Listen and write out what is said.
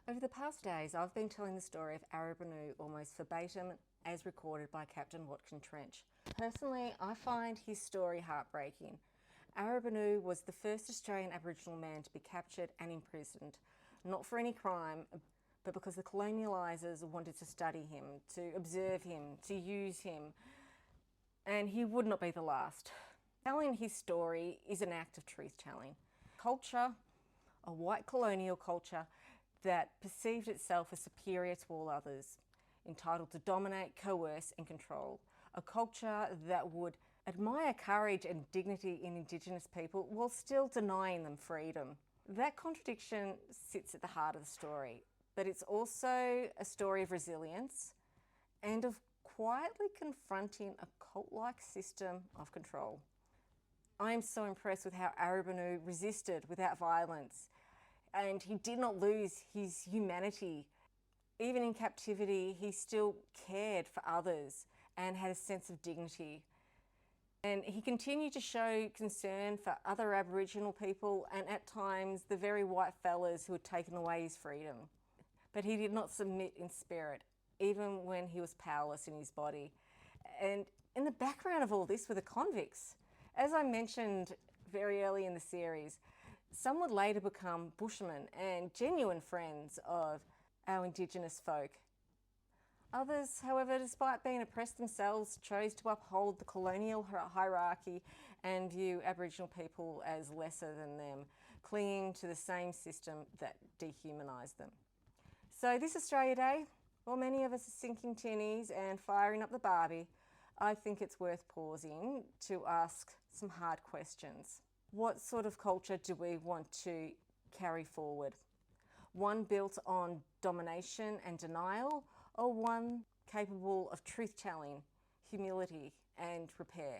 Over the past days, I've been telling the story of Arabanoo almost verbatim as recorded by Captain Watkin Trench. Personally, I find his story heartbreaking. Arabanoo was the first Australian Aboriginal man to be captured and imprisoned, not for any crime, but because the colonialisers wanted to study him, to observe him, to use him, and he would not be the last. Telling his story is an act of truth-telling. Culture, a white colonial culture that perceived itself as superior to all others, entitled to dominate, coerce and control. A culture that would admire courage and dignity in Indigenous people while still denying them freedom. That contradiction sits at the heart of the story, but it's also a story of resilience and of quietly confronting a cult-like system of control. I am so impressed with how Arabanoo resisted without violence, and he did not lose his humanity. Even in captivity, he still cared for others and had a sense of dignity. And he continued to show concern for other Aboriginal people and at times the very white fellas who had taken away his freedom. But he did not submit in spirit, even when he was powerless in his body. And in the background of all this were the convicts. As I mentioned very early in the series, some would later become bushermen and genuine friends of our Indigenous folk. Others, however, despite being oppressed themselves, chose to uphold the colonial hierarchy and view Aboriginal people as lesser than them, clinging to the same system that dehumanised them. So this Australia Day, while many of us are sinking tinnies and firing up the barbie, I think it's worth pausing to ask some hard questions. What sort of culture do we want to carry forward? One built on domination and denial, or one capable of truth-telling, humility and repair?